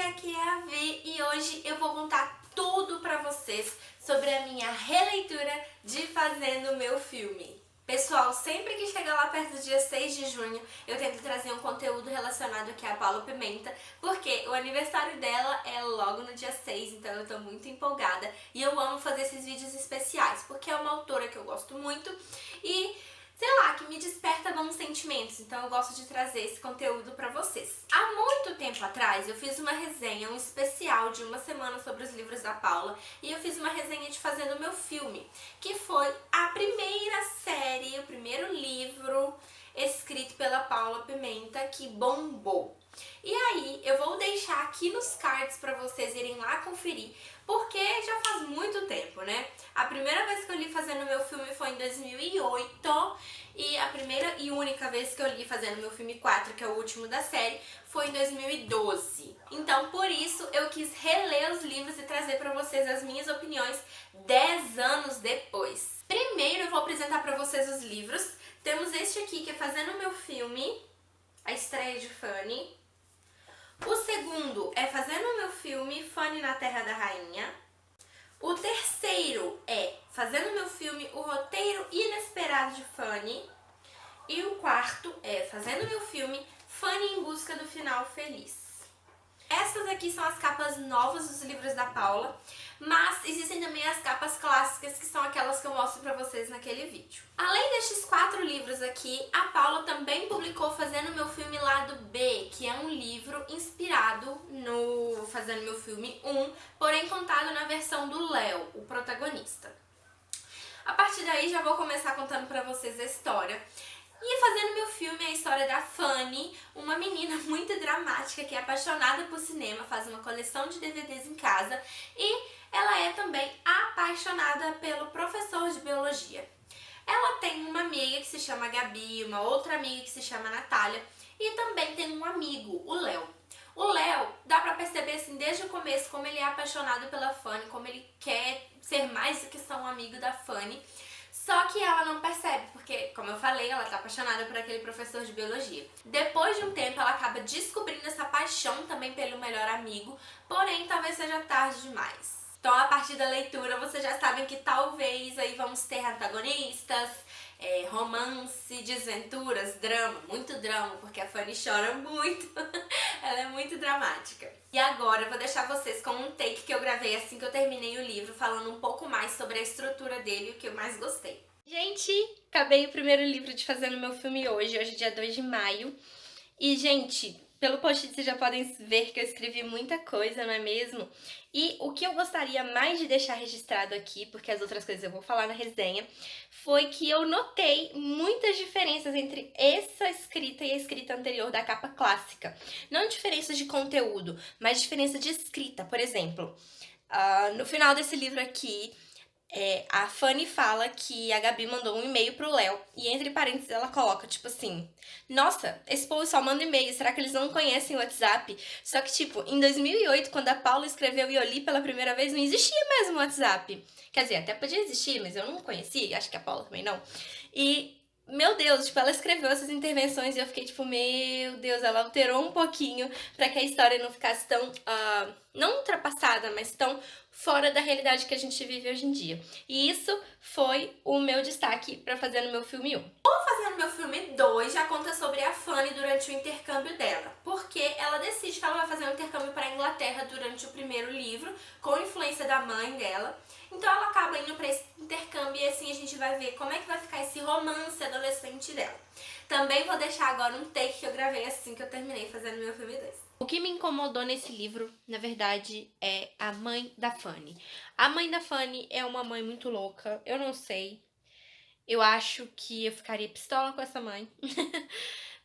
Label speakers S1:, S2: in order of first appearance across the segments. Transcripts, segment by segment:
S1: aqui é a Vi e hoje eu vou contar tudo pra vocês sobre a minha releitura de Fazendo Meu Filme. Pessoal, sempre que chega lá perto do dia 6 de junho, eu tento trazer um conteúdo relacionado aqui a Paula Pimenta, porque o aniversário dela é logo no dia 6, então eu tô muito empolgada e eu amo fazer esses vídeos especiais, porque é uma autora que eu gosto muito e sei lá, que me desperta bons sentimentos, então eu gosto de trazer esse conteúdo pra vocês. Há muito tempo atrás eu fiz uma resenha, um especial de uma semana sobre os livros da Paula, e eu fiz uma resenha de Fazendo Meu Filme, que foi a primeira série, o primeiro livro escrito pela Paula Pimenta que bombou. E aí, eu vou deixar aqui nos cards pra vocês irem lá conferir, porque já faz muito tempo, né? A primeira vez que eu li Fazendo Meu Filme foi em 2008 e a primeira e única vez que eu li Fazendo Meu Filme 4, que é o último da série, foi em 2012. Então, por isso, eu quis reler os livros e trazer pra vocês as minhas opiniões 10 anos depois. Primeiro, eu vou apresentar pra vocês os livros. Temos este aqui, que é Fazendo Meu Filme, a estreia de Fanny. O segundo é Fazendo Meu Filme, Fanny na Terra da Rainha. O terceiro é Fazendo Meu Filme, o roteiro inesperado de Fanny. E o quarto é Fazendo Meu Filme, Fanny em busca do final feliz. Essas aqui são as capas novas dos livros da Paula, mas existem também as capas clássicas, que são aquelas que eu mostro pra vocês naquele vídeo. Além destes 4 livros aqui, a Paula também publicou Fazendo Meu Filme Lado B, que é um livro inspirado no Fazendo Meu Filme 1, porém contado na versão do Léo, o protagonista. A partir daí já vou começar contando pra vocês a história. E Fazendo Meu Filme é a história da Fanny, uma menina muito dramática que é apaixonada por cinema, faz uma coleção de DVDs em casa e ela é também apaixonada pelo professor de biologia. Ela tem uma amiga que se chama Gabi, uma outra amiga que se chama Natália e também tem um amigo, o Léo. O Léo, dá pra perceber assim desde o começo como ele é apaixonado pela Fanny, como ele quer ser mais do que só um amigo da Fanny. Só que ela não percebe, porque, como eu falei, ela tá apaixonada por aquele professor de biologia. Depois de um tempo, ela acaba descobrindo essa paixão também pelo melhor amigo, porém, talvez seja tarde demais. Então, a partir da leitura, vocês já sabem que talvez aí vamos ter antagonistas, romance, desventuras, drama, muito drama, porque a Fanny chora muito, ela é muito dramática. E agora eu vou deixar vocês com um take que eu gravei assim que eu terminei o livro, falando um pouco mais sobre a estrutura dele e o que eu mais gostei. Gente, acabei o primeiro livro de Fazendo Meu Filme hoje é dia 2 de maio. E, gente, pelo post vocês já podem ver que eu escrevi muita coisa, não é mesmo? E o que eu gostaria mais de deixar registrado aqui, porque as outras coisas eu vou falar na resenha, foi que eu notei muitas diferenças entre essa escrita e a escrita anterior da capa clássica. Não diferenças de conteúdo, mas diferença de escrita. Por exemplo, no final desse livro aqui, a Fanny fala que a Gabi mandou um e-mail pro Léo e entre parênteses ela coloca, tipo assim, nossa, esse povo só manda e-mail, será que eles não conhecem o WhatsApp? Só que, tipo, em 2008, quando a Paula escreveu e eu li pela primeira vez, não existia mesmo o WhatsApp. Quer dizer, até podia existir, mas eu não conhecia, acho que a Paula também não. E, meu Deus, tipo, ela escreveu essas intervenções e eu fiquei tipo, meu Deus, ela alterou um pouquinho pra que a história não ficasse tão, não ultrapassada, mas tão fora da realidade que a gente vive hoje em dia. E isso foi o meu destaque pra Fazendo Meu Filme 1. O Fazendo Meu Filme 2 já conta sobre a Fanny durante o intercâmbio dela, porque ela decide que ela vai fazer um intercâmbio para a Inglaterra durante o primeiro livro, com influência da mãe dela. Então ela acaba indo para esse intercâmbio e assim a gente vai ver como é que vai ficar esse romance adolescente dela. Também vou deixar agora um take que eu gravei assim que eu terminei Fazendo Meu Filme 2. O que me incomodou nesse livro, na verdade, é a mãe da Fanny. A mãe da Fanny é uma mãe muito louca, eu não sei. Eu acho que eu ficaria pistola com essa mãe.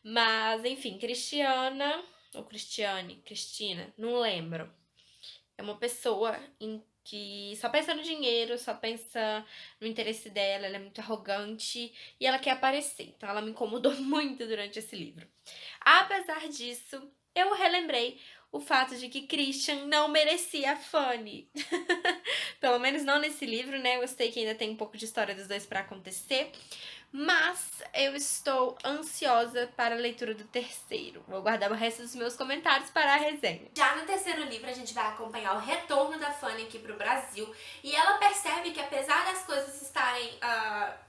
S1: Mas, enfim, Cristiana, ou Cristiane, Cristina, não lembro. É uma pessoa que só pensa no dinheiro, só pensa no interesse dela, ela é muito arrogante e ela quer aparecer. Então ela me incomodou muito durante esse livro. Apesar disso, eu relembrei o fato de que Christian não merecia a Fanny. Pelo menos não nesse livro, né? Eu sei que ainda tem um pouco de história dos dois pra acontecer. Mas eu estou ansiosa para a leitura do terceiro. Vou guardar o resto dos meus comentários para a resenha. Já no terceiro livro, a gente vai acompanhar o retorno da Fanny aqui pro Brasil. E ela percebe que apesar das coisas estarem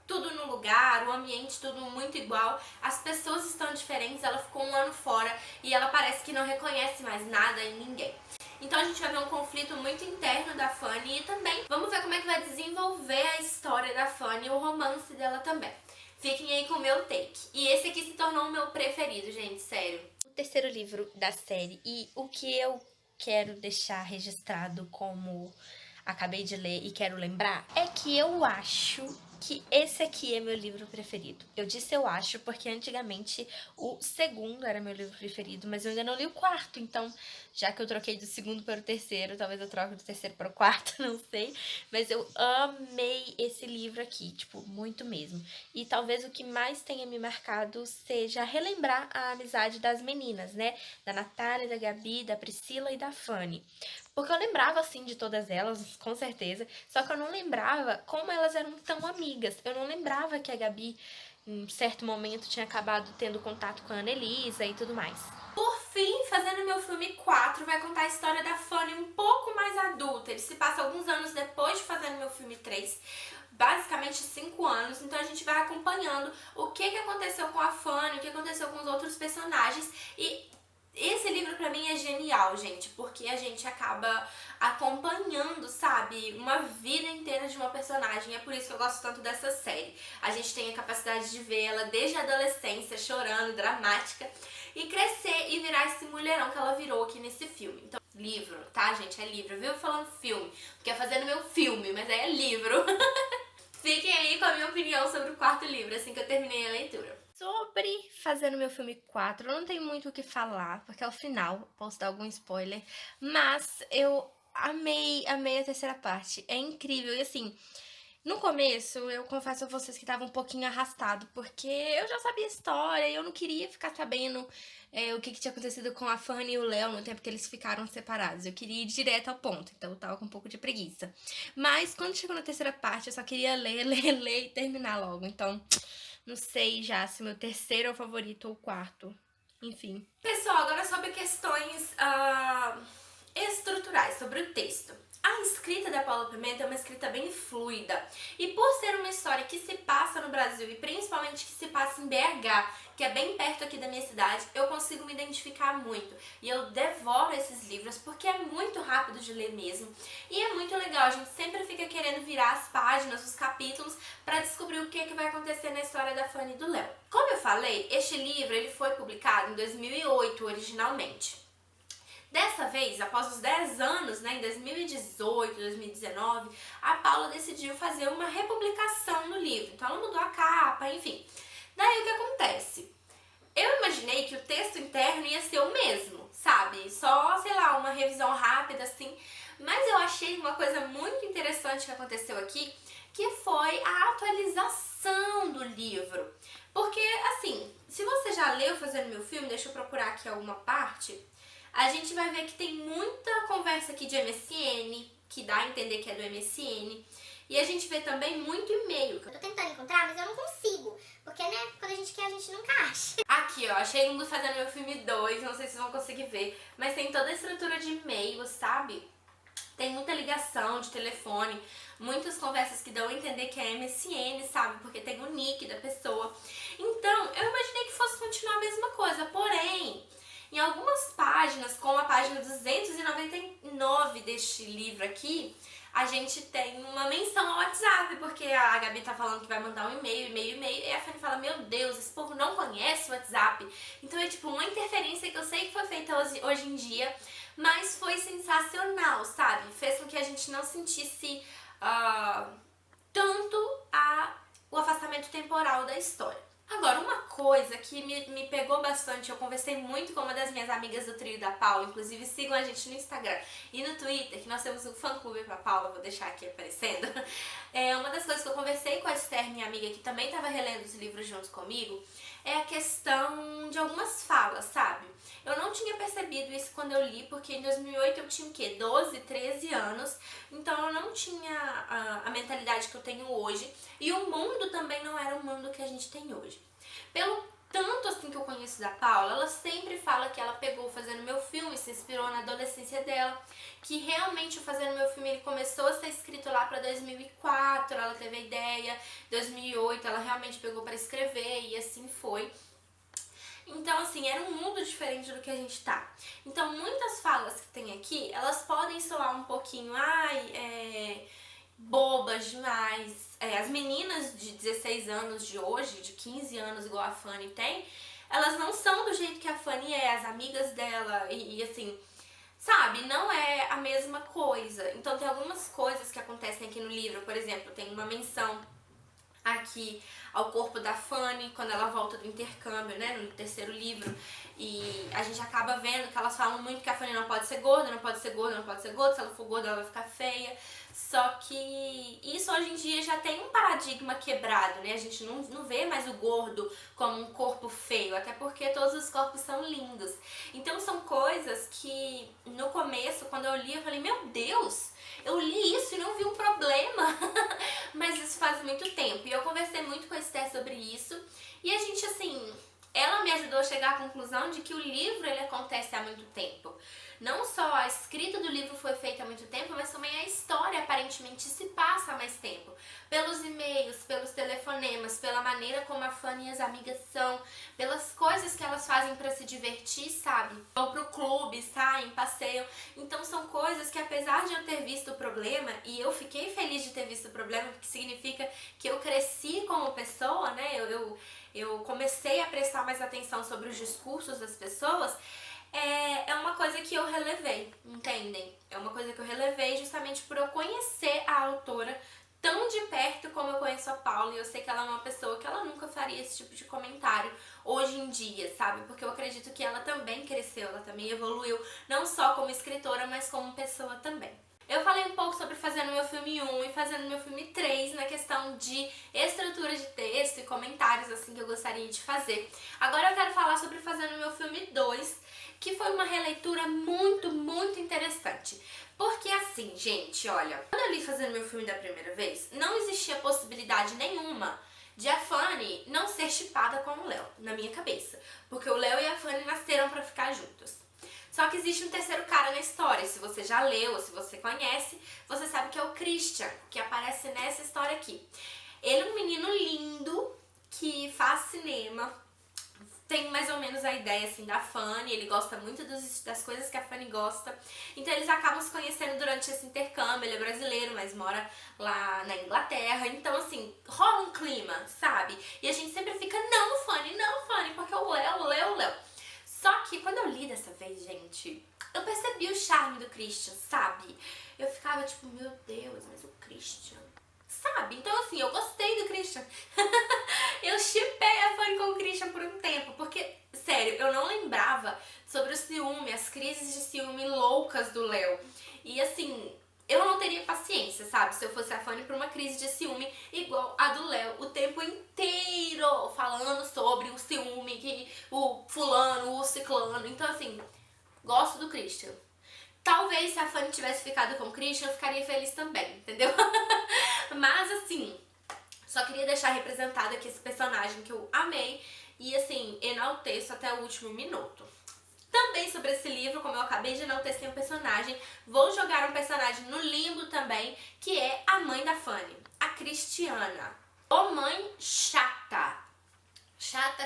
S1: tudo no lugar, o ambiente tudo muito igual, as pessoas estão diferentes. Ela ficou um ano fora e ela parece que não reconhece mais nada em ninguém. Então a gente vai ver um conflito muito interno da Fanny e também vamos ver como é que vai desenvolver a história da Fanny e o romance dela também. Fiquem aí com o meu take. E esse aqui se tornou o meu preferido, gente, sério. O terceiro livro da série e o que eu quero deixar registrado como acabei de ler e quero lembrar é que eu acho que esse aqui é meu livro preferido. Eu disse eu acho porque antigamente o segundo era meu livro preferido, mas eu ainda não li o quarto, então já que eu troquei do segundo para o terceiro, talvez eu troque do terceiro para o quarto, não sei, mas eu amei esse livro aqui, tipo, muito mesmo. E talvez o que mais tenha me marcado seja relembrar a amizade das meninas, né? Da Natália, da Gabi, da Priscila e da Fanny. Porque eu lembrava, assim, de todas elas, com certeza, só que eu não lembrava como elas eram tão amigas. Eu não lembrava que a Gabi, em certo momento, tinha acabado tendo contato com a Annelisa e tudo mais. Por fim, fazendo meu filme 4, vai contar a história da Fanny um pouco mais adulta. Ele se passa alguns anos depois de fazendo meu filme 3, basicamente 5 anos, então a gente vai acompanhando o que aconteceu com a Fanny, o que aconteceu com os outros personagens e esse livro pra mim é genial, gente, porque a gente acaba acompanhando, sabe, uma vida inteira de uma personagem. É por isso que eu gosto tanto dessa série. A gente tem a capacidade de ver ela desde a adolescência, chorando, dramática, e crescer e virar esse mulherão que ela virou aqui nesse filme. Então, livro, tá, gente? É livro. Viu falando filme? Porque é fazendo meu filme, mas é livro. Fiquem aí com a minha opinião sobre o quarto livro, assim que eu terminei a leitura. Sobre Fazendo Meu Filme 4, eu não tenho muito o que falar, porque ao final posso dar algum spoiler, mas eu amei a terceira parte. É incrível, e assim, no começo, eu confesso a vocês que tava um pouquinho arrastado, porque eu já sabia a história e eu não queria ficar sabendo o que tinha acontecido com a Fanny e o Léo no tempo que eles ficaram separados. Eu queria ir direto ao ponto, então eu tava com um pouco de preguiça. Mas quando chegou na terceira parte, eu só queria ler, ler e terminar logo. Então, não sei já se meu terceiro é o favorito ou o quarto. Enfim. Pessoal, agora sobre questões estruturais, sobre o texto. A escrita da Paula Pimenta é uma escrita bem fluida. E por ser uma história que se passa no Brasil e principalmente que se passa em BH, que é bem perto aqui da minha cidade, eu consigo me identificar muito. E eu devoro esses livros porque é muito rápido de ler mesmo. E é muito legal, a gente sempre fica querendo virar as páginas, os capítulos, para descobrir o que vai acontecer na história da Fanny e do Léo. Como eu falei, este livro ele foi publicado em 2008 originalmente. Dessa vez, após os 10 anos, né, em 2018, 2019, a Paula decidiu fazer uma republicação no livro. Então ela mudou a capa, enfim. Daí o que acontece? Eu imaginei que o texto interno ia ser o mesmo, sabe? Só, sei lá, uma revisão rápida assim. Mas eu achei uma coisa muito interessante que aconteceu aqui, que foi a atualização do livro. Porque, assim, se você já leu Fazendo Meu Filme, deixa eu procurar aqui alguma parte, a gente vai ver que tem muita conversa aqui de MSN, que dá a entender que é do MSN. E a gente vê também muito e-mail.
S2: Eu tô tentando encontrar, mas eu não consigo. Porque, né, quando a gente quer, a gente nunca acha.
S1: Aqui, ó, achei um do Fazendo Meu Filme 2, não sei se vocês vão conseguir ver. Mas tem toda a estrutura de e-mail, sabe? Tem muita ligação de telefone, muitas conversas que dão a entender que é MSN, sabe? Porque tem o nick da pessoa. Então, eu imaginei que fosse continuar a mesma coisa, porém, em algumas páginas, como a página 299 deste livro aqui, a gente tem uma menção ao WhatsApp, porque a Gabi tá falando que vai mandar um e-mail, e a Fanny fala, meu Deus, esse povo não conhece o WhatsApp. Então é tipo uma interferência que eu sei que foi feita hoje em dia, mas foi sensacional, sabe? Fez com que a gente não sentisse tanto o afastamento temporal da história. Agora, uma coisa que me pegou bastante, eu conversei muito com uma das minhas amigas do trio da Paula, inclusive sigam a gente no Instagram e no Twitter, que nós temos um fã-clube pra Paula, vou deixar aqui aparecendo. Uma das coisas que eu conversei com a Esther, minha amiga, que também estava relendo os livros junto comigo, é a questão de algumas falas, sabe? Eu não tinha percebido isso quando eu li, porque em 2008 eu tinha o quê? 12, 13 anos, então eu não tinha a mentalidade que eu tenho hoje, e o mundo também não era o mundo que a gente tem hoje. Pelo tanto assim que eu conheço da Paula, ela sempre fala que ela pegou Fazendo Meu Filme, se inspirou na adolescência dela, que realmente o Fazendo Meu Filme ele começou a ser escrito lá para 2004, ela teve a ideia, 2008 ela realmente pegou para escrever e assim foi. Então, assim, era um mundo diferente do que a gente tá. Então, muitas falas que tem aqui, elas podem soar um pouquinho, bobas demais. As meninas de 16 anos de hoje, de 15 anos, igual a Fanny tem, elas não são do jeito que a Fanny é, as amigas dela, e assim, sabe, não é a mesma coisa. Então, tem algumas coisas que acontecem aqui no livro, por exemplo, tem uma menção aqui ao corpo da Fanny quando ela volta do intercâmbio, né, no terceiro livro, e a gente acaba vendo que elas falam muito que a Fanny não pode ser gorda, não pode ser gorda, não pode ser gorda, se ela for gorda ela vai ficar feia, só que isso hoje em dia já tem um paradigma quebrado, né, a gente não vê mais o gordo como um corpo feio, até porque todos os corpos são lindos. Então são coisas que no começo, quando eu li, eu falei, meu Deus, eu li isso e não vi um problema, mas isso faz muito tempo. E eu conversei muito com a Esther sobre isso. E a gente, assim, ela me ajudou a chegar à conclusão de que o livro, ele acontece há muito tempo. Não só a escrita do livro foi feita há muito tempo, mas também a história aparentemente se passa há mais tempo. Pelos e-mails, pelos telefonemas, pela maneira como a Fanny e as amigas são, pelas coisas que elas fazem pra se divertir, sabe? Vão pro clube, saem, passeiam. Então são coisas que, apesar de eu ter visto o problema, e eu fiquei feliz de ter visto o problema, porque significa que eu cresci como pessoa, né? Eu comecei a prestar mais atenção sobre os discursos das pessoas. É uma coisa que eu relevei, entendem? É uma coisa que eu relevei justamente por eu conhecer a autora tão de perto como eu conheço a Paula, e eu sei que ela é uma pessoa que ela nunca faria esse tipo de comentário hoje em dia, sabe? Porque eu acredito que ela também cresceu, ela também evoluiu, não só como escritora, mas como pessoa também. Eu falei um pouco sobre Fazendo Meu Filme 1 e Fazendo Meu Filme 3 na questão de estrutura de texto e comentários assim que eu gostaria de fazer. Agora eu quero falar sobre Fazendo Meu Filme 2, que foi uma releitura muito, muito interessante. Porque assim, gente, olha, quando eu li Fazendo Meu Filme da primeira vez, não existia possibilidade nenhuma de a Fanny não ser shipada com o Léo, na minha cabeça. Porque o Léo e a Fanny nasceram pra ficar juntos. Só que existe um terceiro cara na história. Se você já leu ou se você conhece, você sabe que é o Christian, que aparece nessa história aqui. Ele é um menino lindo que faz cinema, tem mais ou menos a ideia assim da Fanny, ele gosta muito das coisas que a Fanny gosta. Então eles acabam se conhecendo durante esse intercâmbio. Ele é brasileiro, mas mora lá na Inglaterra. Então assim, rola um clima, sabe? E a gente sempre fica, não Fanny, porque o Léo. Só que quando eu li dessa vez, gente, eu percebi o charme do Christian, sabe? Eu ficava tipo, meu Deus, mas o Christian, sabe? Então assim, eu gostei do Christian. Eu shippei a Fanny com o Christian por um tempo, porque, sério, eu não lembrava sobre o ciúme, as crises de ciúme loucas do Léo. E assim, eu não teria paciência, sabe? Se eu fosse a Fanny pra uma crise de ciúme igual a do Léo, o tempo inteiro falando sobre o ciúme, que o fulano, o ciclano. Então assim, gosto do Christian. Talvez se a Fanny tivesse ficado com o Christian, eu ficaria feliz também, entendeu? Mas assim, só queria deixar representado aqui esse personagem que eu amei e assim, enalteço até o último minuto. Também sobre esse livro, como eu acabei de enaltecer um personagem, vou jogar um personagem no limbo também, que é a mãe da Fanny, a Cristiana. Ô mãe chata! Chata.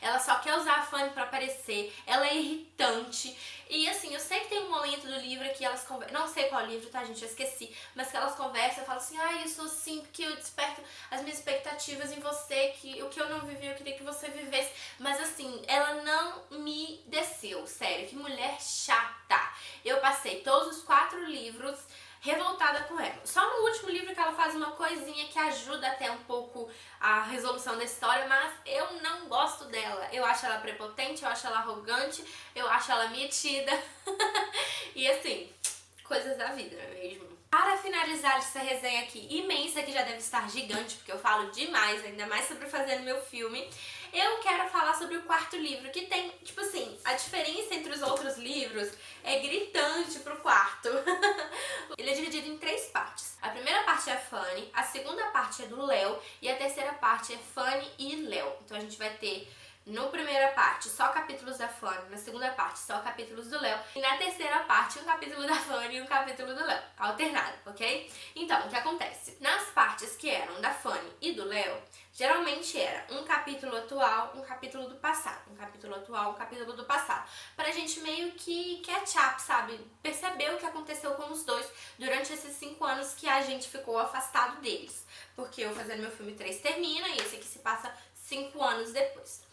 S1: Ela só quer usar a Fanny pra aparecer, ela é irritante. E assim, eu sei que tem um momento do livro que elas conversam, não sei qual livro, tá gente, eu esqueci, mas que elas conversam e falam assim, eu sou assim porque eu desperto as minhas expectativas em você, que o que eu não vivi eu queria que você vivesse. Mas assim, ela não me desceu, sério, que mulher chata. Eu passei todos os 4 livros revoltada com ela. Só no último livro que ela faz uma coisinha que ajuda até um pouco a resolução da história, mas eu não gosto dela. Eu acho ela prepotente, eu acho ela arrogante, eu acho ela metida. E assim, coisas da vida, não é mesmo? Para finalizar essa resenha aqui imensa, que já deve estar gigante, porque eu falo demais, ainda mais sobre Fazendo Meu Filme, Eu quero falar sobre o quarto livro, que tem, tipo assim, a diferença entre os outros livros é gritante pro quarto. Ele é dividido em 3 partes. A primeira parte é a Fanny, a segunda parte é do Léo e a terceira parte é Fanny e Léo. Então a gente vai ter na primeira parte só capítulos da Fanny, na segunda parte só capítulos do Léo e na terceira parte um capítulo da Fanny e um capítulo do Léo, alternado, ok? Então, o que acontece? Nas partes que eram da Fanny e do Léo, geralmente era um capítulo atual, um capítulo do passado, um capítulo atual, um capítulo do passado, pra gente meio que catch up, sabe? Perceber o que aconteceu com os dois durante esses 5 anos que a gente ficou afastado deles. Porque eu Fazendo Meu Filme 3 termina e esse aqui se passa 5 anos depois.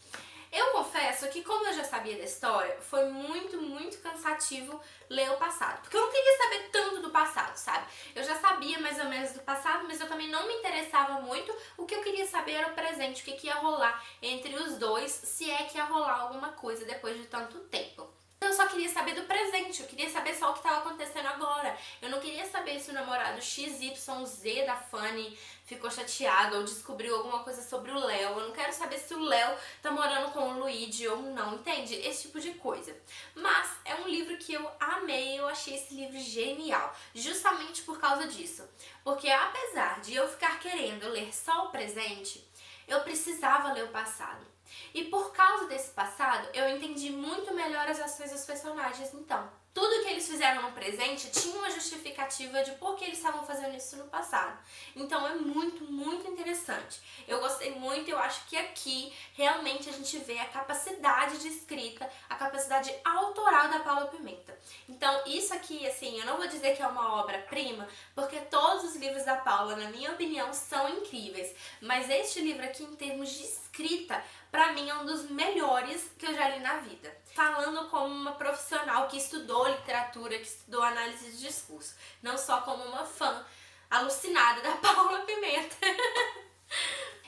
S1: Eu confesso que, como eu já sabia da história, foi muito cansativo ler o passado. Porque eu não queria saber tanto do passado, sabe? Eu já sabia mais ou menos do passado, mas eu também não me interessava muito. O que eu queria saber era o presente, o que ia rolar entre os dois, se é que ia rolar alguma coisa depois de tanto tempo. Eu só queria saber do presente, eu queria saber só o que estava acontecendo agora. Eu não queria saber se o namorado XYZ da Fanny ficou chateado ou descobriu alguma coisa sobre o Léo. Eu não quero saber se o Léo tá morando com o Luigi ou não, entende? Esse tipo de coisa. Mas é um livro que eu amei, eu achei esse livro genial, justamente por causa disso. Porque apesar de eu ficar querendo ler só o presente, eu precisava ler o passado. E por causa desse passado, eu entendi muito melhor as ações dos personagens, então. Tudo que eles fizeram no presente tinha uma justificativa de por que eles estavam fazendo isso no passado. Então é muito interessante. Eu gostei muito, eu acho que aqui realmente a gente vê a capacidade de escrita, a capacidade autoral da Paula Pimenta. Então isso aqui, assim, eu não vou dizer que é uma obra-prima, porque todos os livros da Paula, na minha opinião, são incríveis. Mas este livro aqui, em termos de escrita, pra mim é um dos melhores que eu já li na vida. Falando como uma profissional que estudou literatura, que estudou análise de discurso, não só como uma fã alucinada da Paula Pimenta.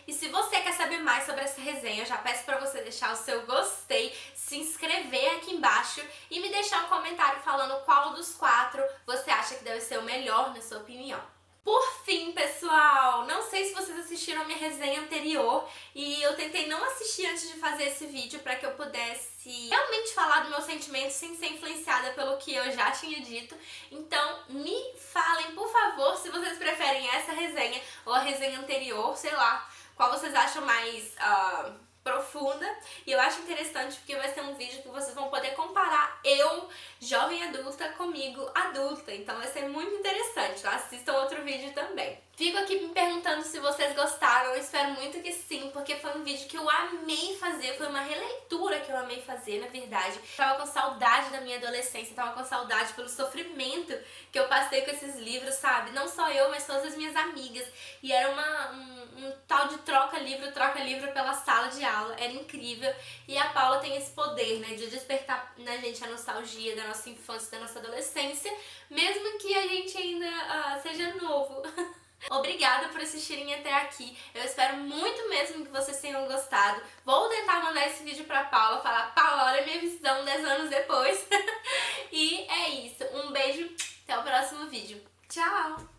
S1: E se você quer saber mais sobre essa resenha, eu já peço pra você deixar o seu gostei, se inscrever aqui embaixo e me deixar um comentário falando qual dos 4 você acha que deve ser o melhor na sua opinião. Por fim, pessoal, não sei se vocês assistiram a minha resenha anterior e eu tentei não assistir antes de fazer esse vídeo para que eu pudesse realmente falar do meu sentimento sem ser influenciada pelo que eu já tinha dito. Então, me falem, por favor, se vocês preferem essa resenha ou a resenha anterior, sei lá, qual vocês acham mais profunda. E eu acho interessante porque vai ser um vídeo que vocês vão poder comparar eu, jovem adulta, comigo, adulta. Então vai ser muito interessante, tá? Assistam outro vídeo também. Fico aqui me perguntando se vocês gostaram, eu espero muito que sim, porque foi um vídeo que eu amei fazer, foi uma releitura que eu amei fazer, na verdade. Tava com saudade da minha adolescência, tava com saudade pelo sofrimento que eu passei com esses livros, sabe? Não só eu, mas todas as minhas amigas. E era um tal de troca-livro pela sala de aula, era incrível. E a Paula tem esse poder, né, de despertar na gente a nostalgia da nossa infância, da nossa adolescência, mesmo que a gente ainda seja novo. Obrigada por assistirem até aqui, eu espero muito mesmo que vocês tenham gostado. Vou tentar mandar esse vídeo pra Paula, falar: Paula, olha a minha visão 10 anos depois. E é isso, um beijo, até o próximo vídeo. Tchau!